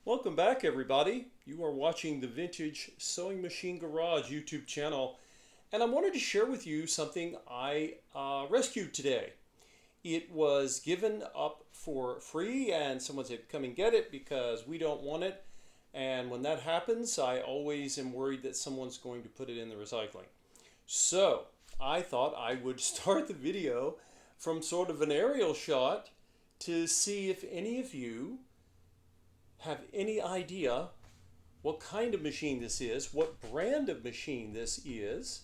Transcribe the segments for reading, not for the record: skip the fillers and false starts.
Welcome back, everybody. You are watching the Vintage Sewing Machine Garage YouTube channel, and I wanted to share with you something I rescued today. It was given up for free, and someone said, come and get it because we don't want it. And when that happens, I always am worried that someone's going to put it in the recycling. So I thought I would start the video from sort of an aerial shot to see if any of you have any idea what kind of machine this is, what brand of machine this is.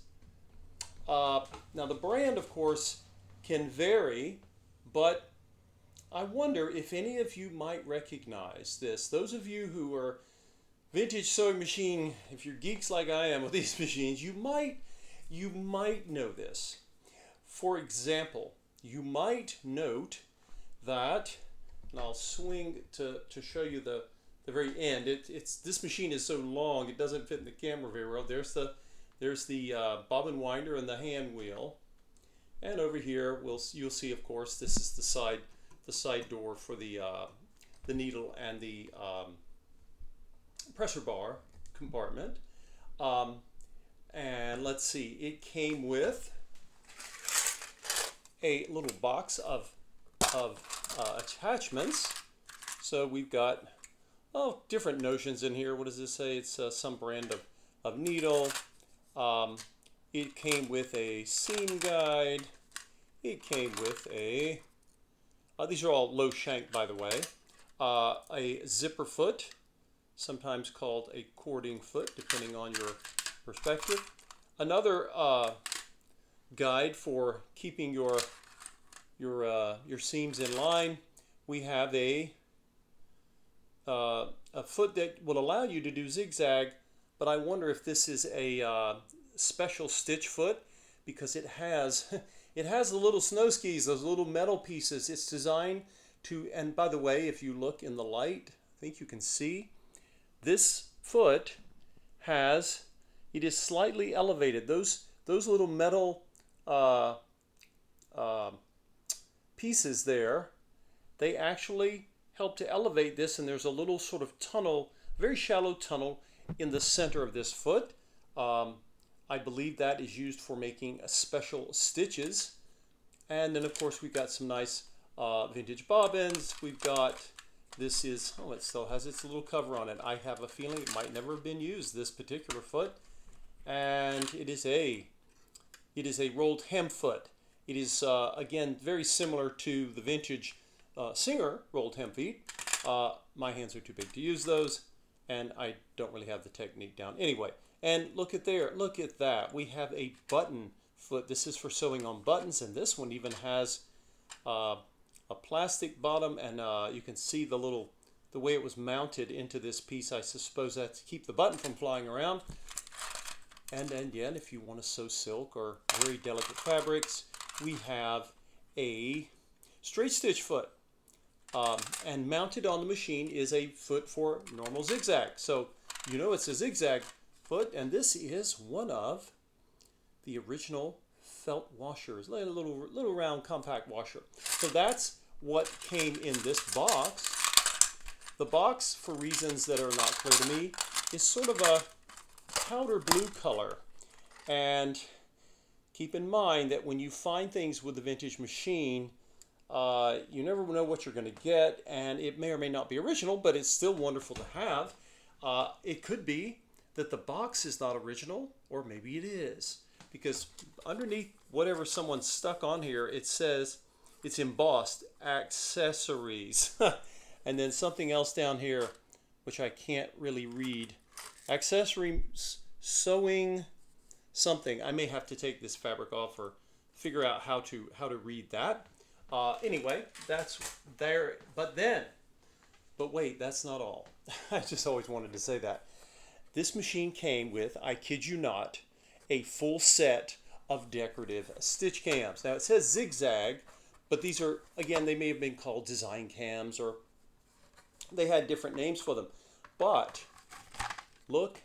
Now the brand, of course, can vary, but I wonder if any of you might recognize this. Those of you who are vintage sewing machine, if you're geeks like I am with these machines, you might know this. For example, you might note that, and I'll swing to show you the very end. This machine is so long it doesn't fit in the camera very well. There's the bobbin winder and the hand wheel, and over here you'll see, of course, this is the side door for the needle and the pressure bar compartment. And let's see, it came with a little box of attachments. So we've got different notions in here. What does this say? It's some brand of needle. It came with a seam guide. It came with a, these are all low shank, by the way, a zipper foot, sometimes called a cording foot, depending on your perspective. Another guide for keeping your seams in line. We have a foot that will allow you to do zigzag, but I wonder if this is a special stitch foot, because it has the little snow skis, those little metal pieces. It's designed to, and by the way, if you look in the light, I think you can see this foot it is slightly elevated. Those little metal pieces there, they actually help to elevate this, and there's a little sort of tunnel, very shallow tunnel in the center of this foot. I believe that is used for making special stitches. And then, of course, we've got some nice vintage bobbins. We've got, it still has its little cover on it. I have a feeling it might never have been used, this particular foot. And it is a rolled hem foot. It is, again, very similar to the vintage Singer rolled hem feet. My hands are too big to use those, and I don't really have the technique down. Anyway, and look at there, look at that. We have a button foot. This is for sewing on buttons, and this one even has a plastic bottom, and you can see the way it was mounted into this piece. I suppose that's to keep the button from flying around. And again, if you want to sew silk or very delicate fabrics, we have a straight stitch foot. And mounted on the machine is a foot for normal zigzag. So you know it's a zigzag foot, and this is one of the original felt washers, a little round compact washer. So that's what came in this box. The box, for reasons that are not clear to me, is sort of a powder blue color. And keep in mind that when you find things with the vintage machine, you never know what you're going to get, and it may or may not be original, but it's still wonderful to have. It could be that the box is not original, or maybe it is, because underneath whatever someone stuck on here, it says it's embossed accessories. And then something else down here, which I can't really read. Accessory sewing something. I may have to take this fabric off or figure out how to read that. Anyway, that's there. But wait, that's not all. I just always wanted to say that. This machine came with, I kid you not, a full set of decorative stitch cams. Now it says zigzag, but these are, again, they may have been called design cams, or they had different names for them. But look,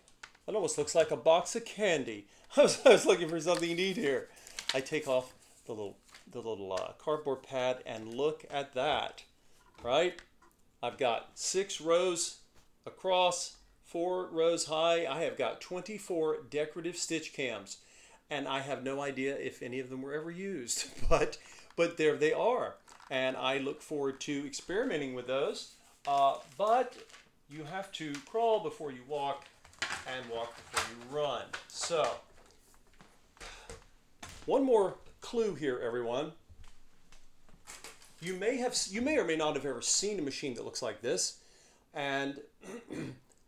it almost looks like a box of candy. I was looking for something neat here. I take off the little cardboard pad, and look at that, right? I've got 6 rows across 4 rows high, I have got 24 decorative stitch cams, and I have no idea if any of them were ever used, but there they are, and I look forward to experimenting with those. But you have to crawl before you walk, and walk before you run. So, one more clue here, everyone. You may or may not have ever seen a machine that looks like this, and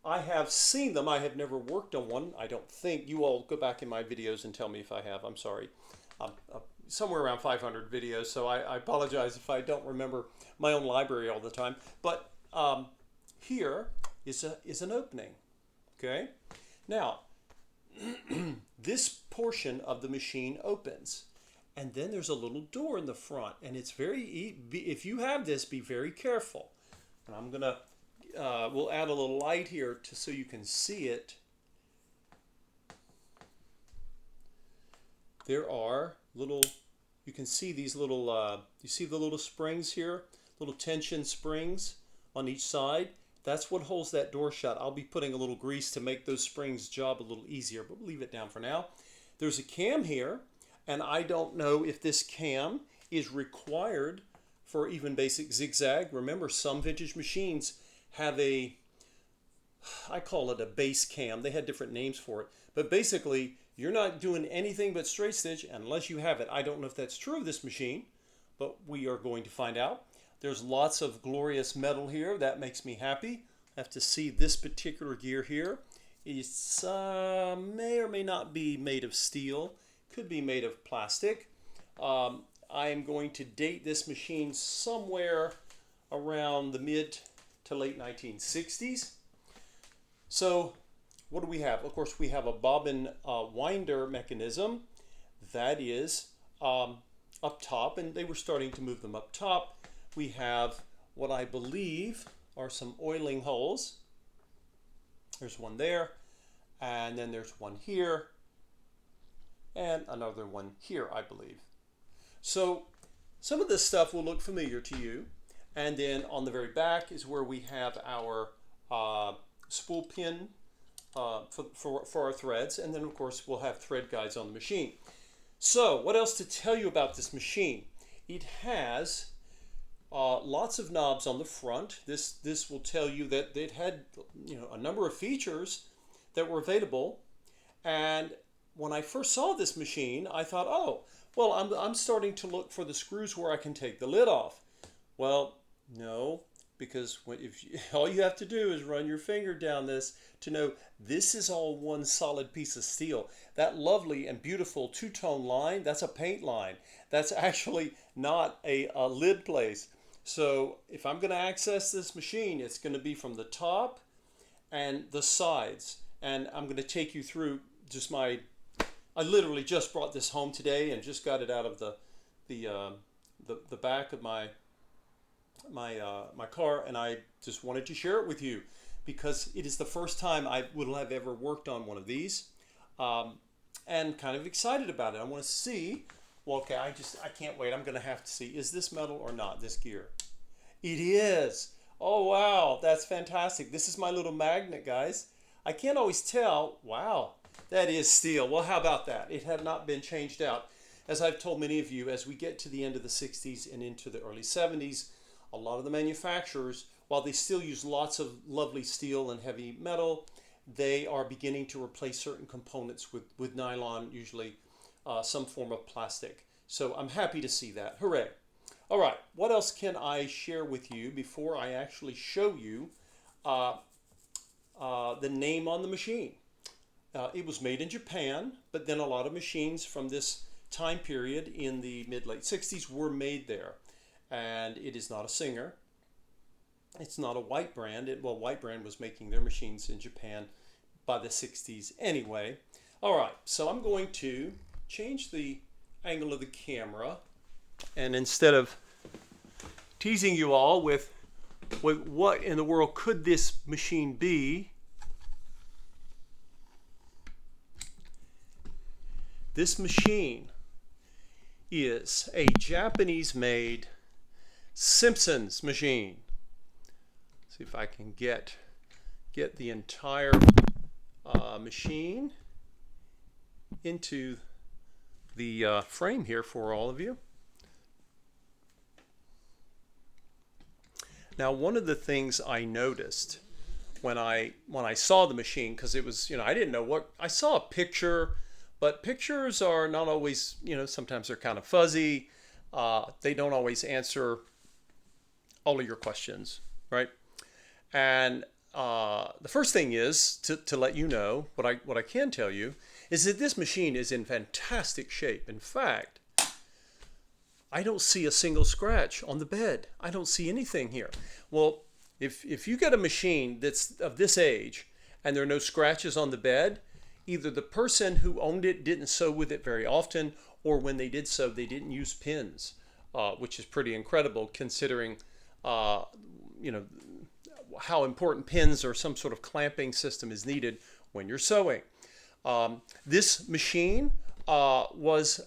I have seen them. I have never worked on one. I don't think. You all go back in my videos and tell me if I have. I'm sorry. Somewhere around 500 videos, so I apologize if I don't remember my own library all the time. But here is an opening. Okay. Now, this portion of the machine opens, and then there's a little door in the front, and it's if you have this, be very careful. And I'm gonna we'll add a little light here so you can see it. There are you can see these little, you see the little springs here, little tension springs on each side. That's what holds that door shut. I'll be putting a little grease to make those springs job a little easier, but we'll leave it down for now. There's a cam here, and I don't know if this cam is required for even basic zigzag. Remember, some vintage machines have I call it a base cam. They had different names for it. But basically, you're not doing anything but straight stitch unless you have it. I don't know if that's true of this machine, but we are going to find out. There's lots of glorious metal here. That makes me happy. I have to see this particular gear here. It's may or may not be made of steel. Could be made of plastic. I am going to date this machine somewhere around the mid to late 1960s. So what do we have? Of course, we have a bobbin winder mechanism that is up top, and they were starting to move them up top. We have what I believe are some oiling holes. There's one there, and then there's one here, and another one here, I believe. So some of this stuff will look familiar to you. And then on the very back is where we have our spool pin for our threads. And then, of course, we'll have thread guides on the machine. So what else to tell you about this machine? It has lots of knobs on the front. This will tell you that it had a number of features that were available. And when I first saw this machine, I thought, oh, well, I'm starting to look for the screws where I can take the lid off. Well, no, because all you have to do is run your finger down this to know this is all one solid piece of steel. That lovely and beautiful two-tone line, that's a paint line. That's actually not a lid place. So if I'm going to access this machine, it's going to be from the top and the sides. And I'm going to take you through I literally just brought this home today and just got it out of the back of my car, and I just wanted to share it with you because it is the first time I would have ever worked on one of these, and kind of excited about it. I want to see. Well, okay, I can't wait. I'm going to have to see, is this metal or not, this gear? It is. Oh, wow, that's fantastic. This is my little magnet, guys. I can't always tell. Wow, that is steel. Well, how about that? It had not been changed out. As I've told many of you, as we get to the end of the 60s and into the early 70s, a lot of the manufacturers, while they still use lots of lovely steel and heavy metal, they are beginning to replace certain components with nylon, usually some form of plastic. So I'm happy to see that. Hooray. All right, what else can I share with you before I actually show you the name on the machine? It was made in Japan, but then a lot of machines from this time period in the mid-late 60s were made there. And it is not a Singer. It's not a White brand. White brand was making their machines in Japan by the 60s anyway. All right, so I'm going to change the angle of the camera, and instead of teasing you all with what in the world could this machine be, this machine is a Japanese-made Simpsons machine. See if I can get get the entire machine into the frame here for all of you. Now, one of the things I noticed when I saw the machine, because it was, I didn't know what, I saw a picture, but pictures are not always, sometimes they're kind of fuzzy. They don't always answer all of your questions, right? And the first thing is to let you know, what I can tell you is that this machine is in fantastic shape. In fact, I don't see a single scratch on the bed. I don't see anything here. Well, if you get a machine that's of this age and there are no scratches on the bed, either the person who owned it didn't sew with it very often, or when they did sew, they didn't use pins, which is pretty incredible considering, how important pins or some sort of clamping system is needed when you're sewing. This machine was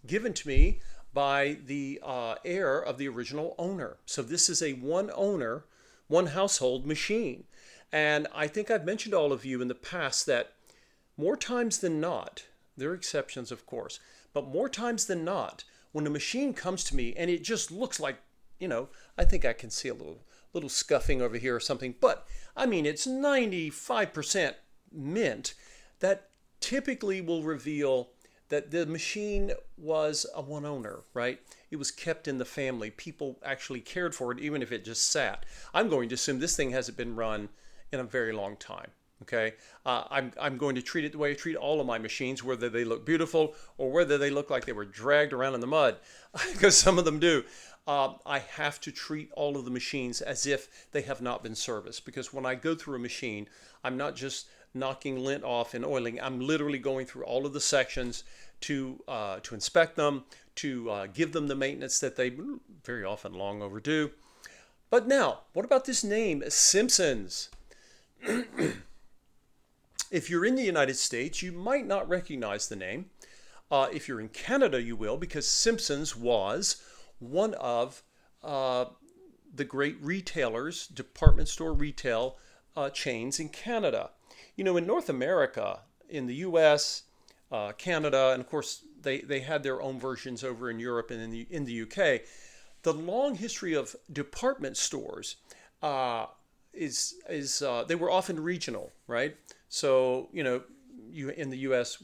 given to me by the heir of the original owner. So this is a one owner, one household machine. And I think I've mentioned to all of you in the past that more times than not, there are exceptions of course, but more times than not, when a machine comes to me and it just looks like, I think I can see a little scuffing over here or something, but I mean, it's 95% mint, that typically will reveal that the machine was a one owner, right? It was kept in the family. People actually cared for it, even if it just sat. I'm going to assume this thing hasn't been run in a very long time, okay? I'm going to treat it the way I treat all of my machines, whether they look beautiful or whether they look like they were dragged around in the mud, because some of them do. I have to treat all of the machines as if they have not been serviced, because when I go through a machine, I'm not just knocking lint off and oiling. I'm literally going through all of the sections to inspect them, to give them the maintenance that they very often long overdue. But now, what about this name, Simpsons? If you're in the United States, you might not recognize the name. If you're in Canada, you will, because Simpsons was one of the great retailers, department store retail chains in Canada. In North America, in the US, Canada, and of course they had their own versions over in Europe and in the UK. The long history of department stores is they were often regional, right? So you in the US,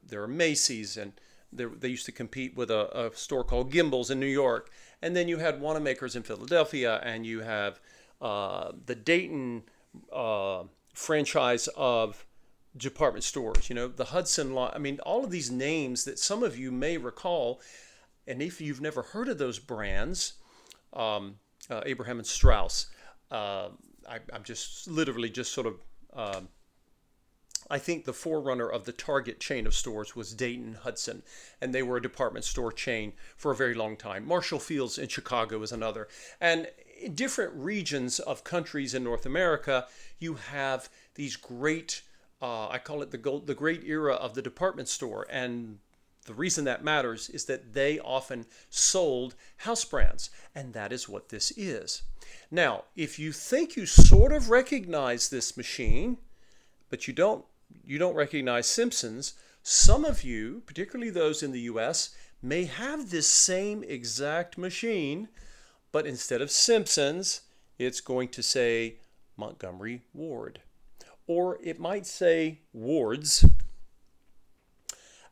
there are Macy's, and they used to compete with a store called Gimbel's in New York, and then you had Wanamaker's in Philadelphia, and you have the Dayton franchise of department stores, the Hudson line. I mean, all of these names that some of you may recall, and if you've never heard of those brands, Abraham and Straus, I'm just literally just sort of, I think the forerunner of the Target chain of stores was Dayton Hudson, and they were a department store chain for a very long time. Marshall Field's in Chicago is another. And in different regions of countries in North America, you have these great, I call it the great era of the department store. And the reason that matters is that they often sold house brands, and that is what this is. Now, if you think you sort of recognize this machine, but you don't recognize Simpsons, some of you, particularly those in the US, may have this same exact machine, but instead of Simpsons, it's going to say Montgomery Ward. Or it might say Ward's,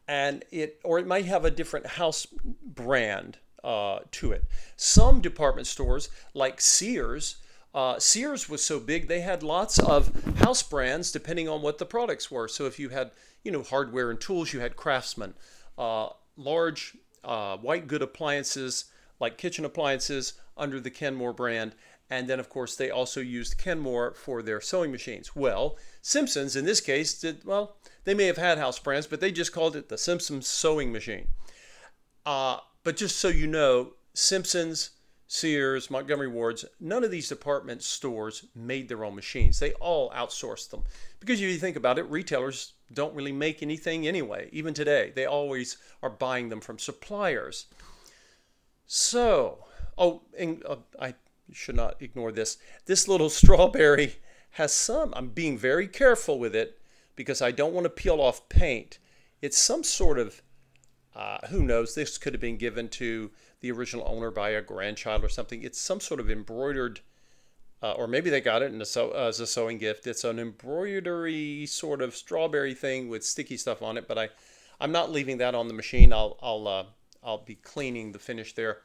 or it might have a different house brand to it. Some department stores, like Sears, Sears was so big they had lots of house brands depending on what the products were. So if you had, hardware and tools, you had Craftsman. Large white good appliances like kitchen appliances under the Kenmore brand. And then, of course, they also used Kenmore for their sewing machines. Well, Simpsons, in this case, they may have had house brands, but they just called it the Simpsons sewing machine. But just so you know, Simpsons, Sears, Montgomery Ward's, none of these department stores made their own machines. They all outsourced them. Because if you think about it, retailers don't really make anything anyway. Even today, they always are buying them from suppliers. So, I should not ignore this. This little strawberry has some, I'm being very careful with it because I don't want to peel off paint. It's some sort of, who knows, this could have been given to the original owner by a grandchild or something. It's some sort of embroidered, or maybe they got it in as a sewing gift. It's an embroidery sort of strawberry thing with sticky stuff on it, but I'm not leaving that on the machine. I'll be cleaning the finish there.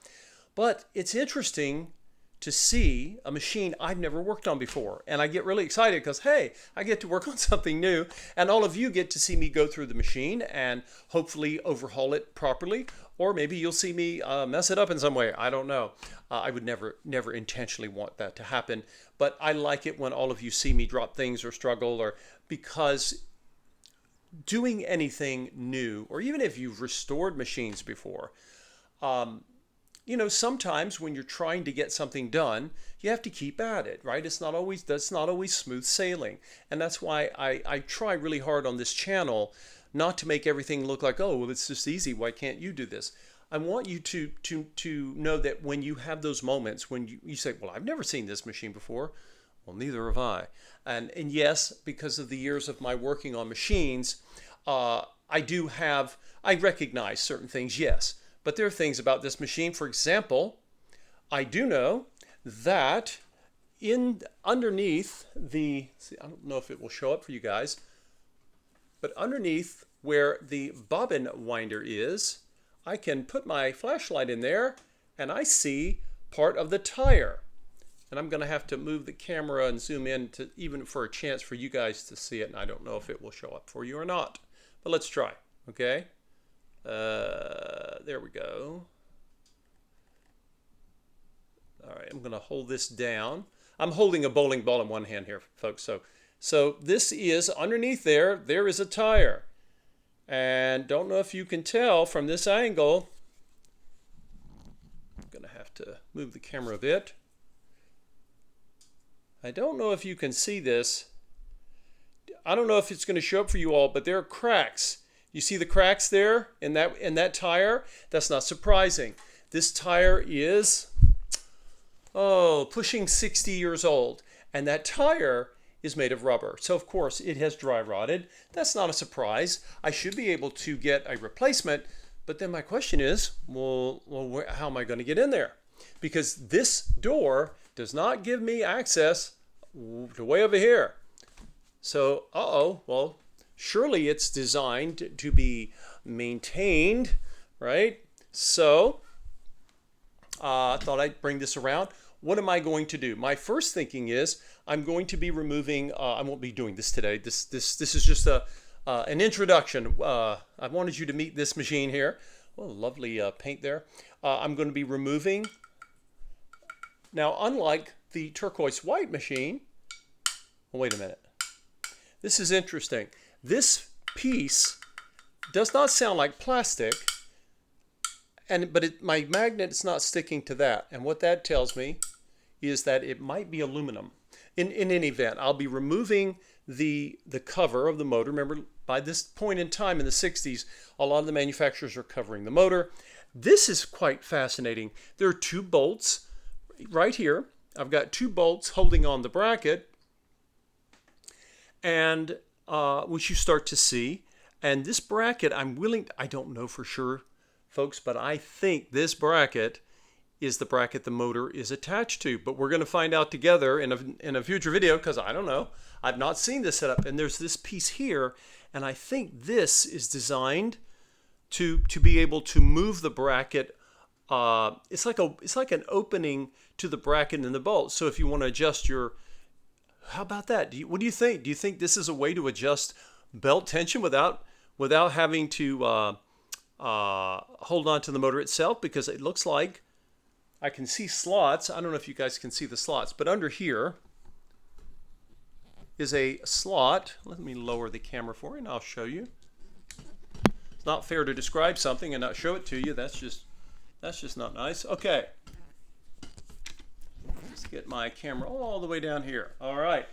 But it's interesting to see a machine I've never worked on before. And I get really excited because, hey, I get to work on something new. And all of you get to see me go through the machine and hopefully overhaul it properly. Or maybe you'll see me mess it up in some way. I don't know. I would never intentionally want that to happen. But I like it when all of you see me drop things or struggle, or because doing anything new, or even if you've restored machines before, you know, sometimes when you're trying to get something done, you have to keep at it, right? That's not always smooth sailing. And that's why I try really hard on this channel not to make everything look like, oh, well, it's just easy. Why can't you do this? I want you to know that when you have those moments, when you say, well, I've never seen this machine before. Well, neither have I. And yes, because of the years of my working on machines, I recognize certain things, yes. But there are things about this machine. For example, I do know that underneath I don't know if it will show up for you guys, but underneath where the bobbin winder is, I can put my flashlight in there and I see part of the tire. And I'm going to have to move the camera and zoom in to even for a chance for you guys to see it. And I don't know if it will show up for you or not. But let's try, okay? There we go. All right, I'm going to hold this down. I'm holding a bowling ball in one hand here, folks. So this is underneath there. There is a tire. And don't know if you can tell from this angle. I'm going to have to move the camera a bit. I don't know if you can see this. I don't know if it's going to show up for you all, but there are cracks. You see the cracks there in that tire? That's not surprising. This tire is, pushing 60 years old. And that tire is made of rubber. So, of course, it has dry rotted. That's not a surprise. I should be able to get a replacement. But then my question is, well how am I going to get in there? Because this door does not give me access to way over here. So, well, surely it's designed to be maintained, right? So, I thought I'd bring this around. What am I going to do? My first thinking is I'm going to be removing, I won't be doing this today. This is just an introduction. I wanted you to meet this machine here. Oh, lovely paint there. I'm going to be removing. Now, unlike the turquoise white machine, wait a minute. This is interesting. This piece does not sound like plastic, but my magnet is not sticking to that. And what that tells me is that it might be aluminum. In any event, I'll be removing the cover of the motor. Remember, by this point in time in the 60s, a lot of the manufacturers are covering the motor. This is quite fascinating. There are two bolts right here. I've got two bolts holding on the bracket, and which you start to see. And this bracket, I don't know for sure, folks, but I think this bracket is the bracket the motor is attached to. But we're going to find out together in a future video, because I don't know. I've not seen this setup. And there's this piece here, and I think this is designed to be able to move the bracket. It's like an opening to the bracket in the bolt. So if you want to adjust how about that? What do you think? Do you think this is a way to adjust belt tension without having to hold on to the motor itself? Because it looks like I can see slots. I don't know if you guys can see the slots, but under here is a slot. Let me lower the camera for you and I'll show you. It's not fair to describe something and not show it to you. That's just not nice. Okay. Let's get my camera all the way down here. All right.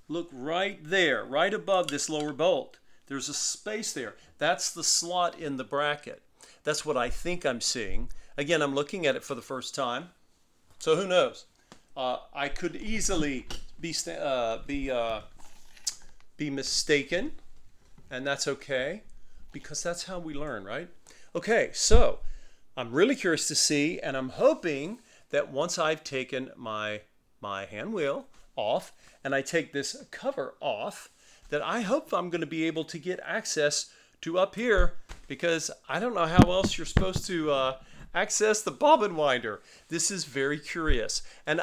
Look right there, right above this lower bolt. There's a space there. That's the slot in the bracket. That's what I think I'm seeing. Again, I'm looking at it for the first time. So who knows? I could easily be mistaken, and that's okay, because that's how we learn, right? Okay, so I'm really curious to see, and I'm hoping that once I've taken my hand wheel off and I take this cover off, that I hope I'm going to be able to get access to up here, because I don't know how else you're supposed to access the bobbin winder. This is very curious, and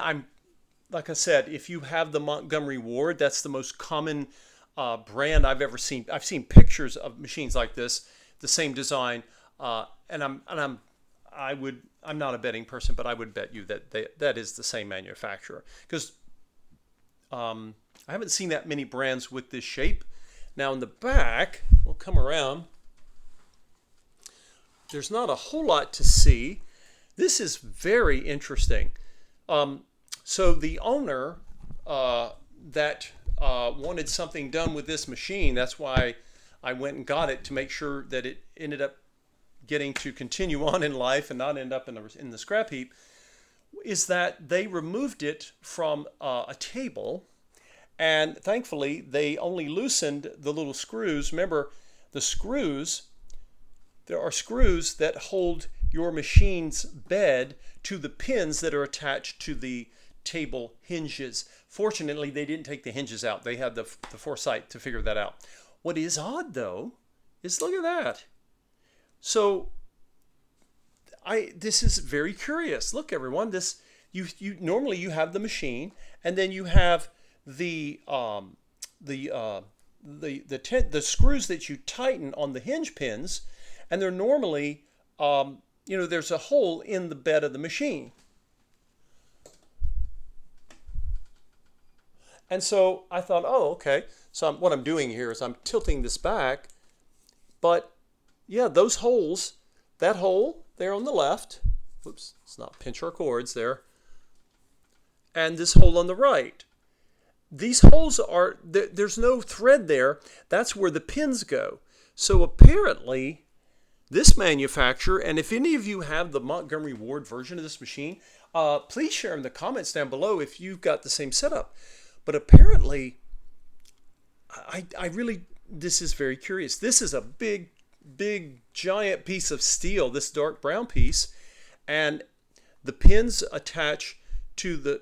like I said, if you have the Montgomery Ward, that's the most common brand I've ever seen. I've seen pictures of machines like this, the same design, and I'm not a betting person, but I would bet you that that is the same manufacturer, because I haven't seen that many brands with this shape. Now in the back, we'll come around. There's not a whole lot to see. This is very interesting. So the owner that wanted something done with this machine, that's why I went and got it, to make sure that it ended up getting to continue on in life and not end up in the scrap heap, is that they removed it from a table, and thankfully they only loosened the little screws. Remember, the screws, there are screws that hold your machine's bed to the pins that are attached to the table hinges. Fortunately, they didn't take the hinges out. They had the foresight to figure that out. What is odd, though, is look at that. So this is very curious. Look, everyone, this you normally you have the machine, and then you have the screws that you tighten on the hinge pins, and they're normally there's a hole in the bed of the machine. And so I thought, oh, okay. So what I'm doing here is I'm tilting this back, but yeah, those holes, that hole there on the left, whoops, let's not pinch our cords there, and this hole on the right. These holes are, there's no thread there. That's where the pins go. So apparently, this manufacturer, and if any of you have the Montgomery Ward version of this machine, please share in the comments down below if you've got the same setup. But apparently, I really, this is very curious. This is a big, giant piece of steel, this dark brown piece, and the pins attach through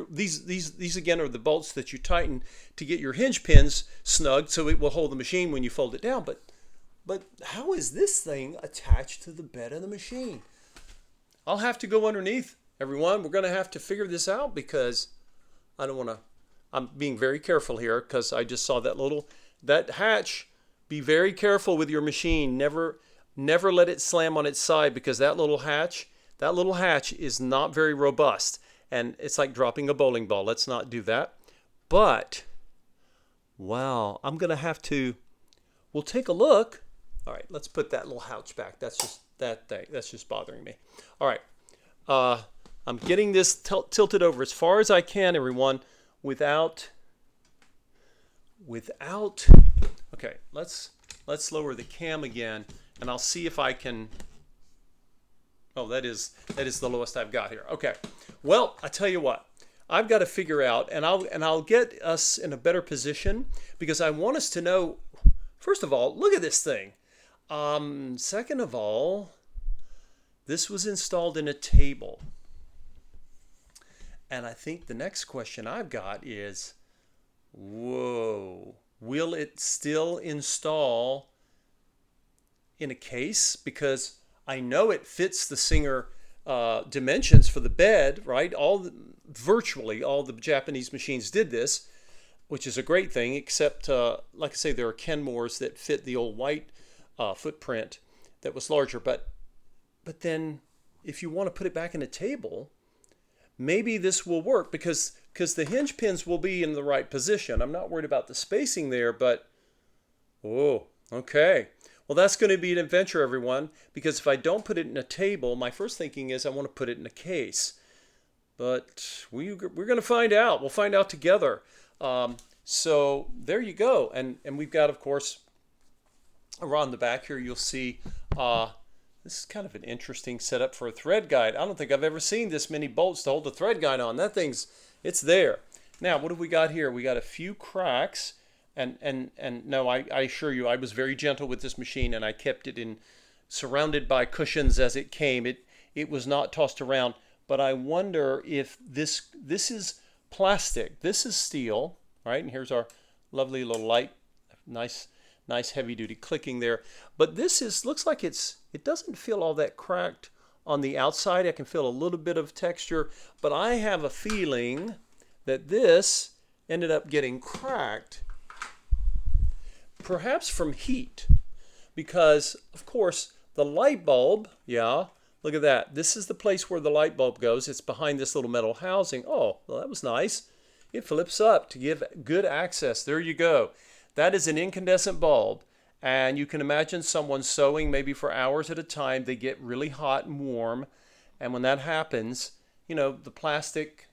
these again are the bolts that you tighten to get your hinge pins snug, so it will hold the machine when you fold it down. But how is this thing attached to the bed of the machine? I'll have to go underneath, everyone. We're going to have to figure this out, because I don't want to, I'm being very careful here, because I just saw that hatch. Be very careful with your machine. Never let it slam on its side, because that little hatch is not very robust, and it's like dropping a bowling ball. Let's not do that. But wow, I'm going to have to, we'll take a look. All right, let's put that little hatch back. That's just that thing. That's just bothering me. All right. I'm getting this tilted over as far as I can, everyone, without. Okay, let's lower the cam again, and I'll see if I can. Oh, that is the lowest I've got here. Okay. Well, I tell you what, I've got to figure out, and I'll get us in a better position, because I want us to know. First of all, look at this thing. Second of all, this was installed in a table. And I think the next question I've got is, whoa, will it still install in a case? Because I know it fits the Singer dimensions for the bed, right? Virtually all the Japanese machines did this, which is a great thing, except, like I say, there are Kenmores that fit the old white footprint that was larger. But then if you want to put it back in a table, maybe this will work, because the hinge pins will be in the right position. I'm not worried about the spacing there, but, oh, okay. Well, that's going to be an adventure, everyone, because if I don't put it in a table, my first thinking is I want to put it in a case. But we're going to find out. We'll find out together. So there you go. And we've got, of course, around the back here, you'll see this This is kind of an interesting setup for a thread guide. I don't think I've ever seen this many bolts to hold the thread guide on. That thing's, it's there. Now, what have we got here? We got a few cracks. And no, I assure you, I was very gentle with this machine, and I kept it in surrounded by cushions as it came. It was not tossed around. But I wonder if this is plastic. This is steel, right? And here's our lovely little light. Nice heavy duty clicking there. But this looks like it doesn't feel all that cracked on the outside. I can feel a little bit of texture, but I have a feeling that this ended up getting cracked, perhaps from heat, because of course the light bulb, yeah, look at that. This is the place where the light bulb goes. It's behind this little metal housing. Oh, well, that was nice. It flips up to give good access. There you go. That is an incandescent bulb, and you can imagine someone sewing maybe for hours at a time. They get really hot and warm, and when that happens, you know, the plastic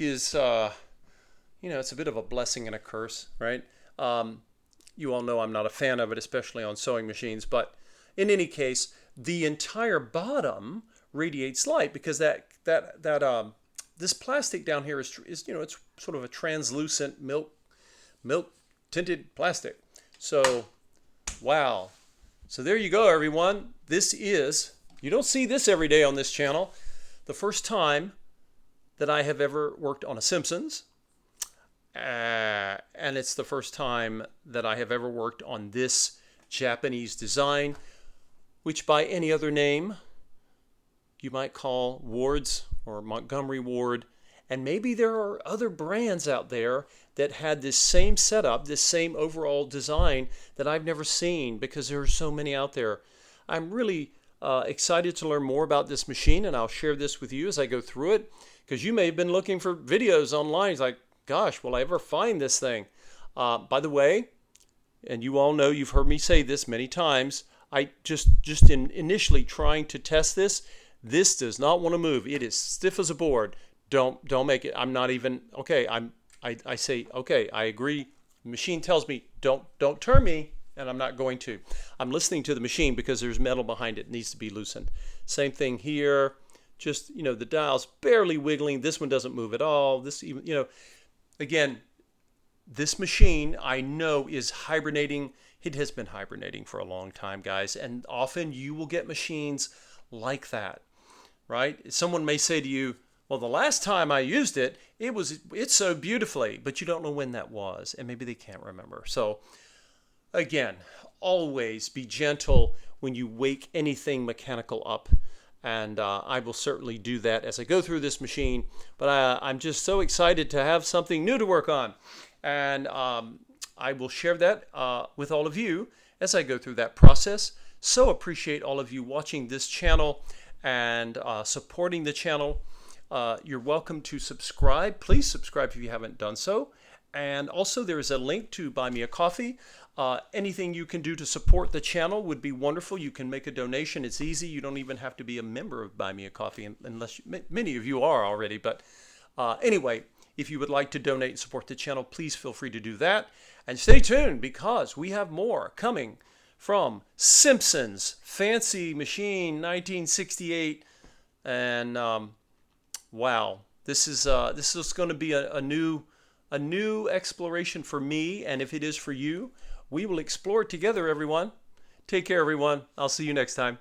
is, you know, it's a bit of a blessing and a curse, right? You all know I'm not a fan of it, especially on sewing machines, but in any case, the entire bottom radiates light because this plastic down here is, you know, it's sort of a translucent milk tinted plastic. So, wow. So there you go, everyone. This is, you don't see this every day on this channel, the first time that I have ever worked on a Simpsons. And it's the first time that I have ever worked on this Japanese design, which by any other name you might call Ward's or Montgomery Ward. And maybe there are other brands out there that had this same setup, this same overall design that I've never seen, because there are so many out there. I'm really excited to learn more about this machine, and I'll share this with you as I go through it, because you may have been looking for videos online. It's like, gosh, will I ever find this thing? By the way, and you all know, you've heard me say this many times, I just in initially trying to test this does not want to move. It is stiff as a board. Don't make it. I'm not even, okay, I say, okay, I agree. The machine tells me, don't turn me, and I'm not going to. I'm listening to the machine because there's metal behind it. It needs to be loosened. Same thing here. Just, you know, the dial's barely wiggling. This one doesn't move at all. This even, you know, again, this machine I know is hibernating. It has been hibernating for a long time, guys. And often you will get machines like that, right? Someone may say to you, well, the last time I used it, it sewed beautifully, but you don't know when that was, and maybe they can't remember. So again, always be gentle when you wake anything mechanical up, and I will certainly do that as I go through this machine. But I'm just so excited to have something new to work on, and I will share that with all of you as I go through that process. So appreciate all of you watching this channel and supporting the channel. You're welcome to subscribe. Please subscribe if you haven't done so. And also there is a link to buy me a coffee. Anything you can do to support the channel would be wonderful. You can make a donation. It's easy. You don't even have to be a member of Buy Me a Coffee, unless many of you are already. But anyway, if you would like to donate and support the channel, please feel free to do that. And stay tuned, because we have more coming from Simpsons Fancy Machine 1968. And wow, this is going to be a new exploration for me, and if it is for you, we will explore it together, everyone. Take care, everyone. I'll see you next time.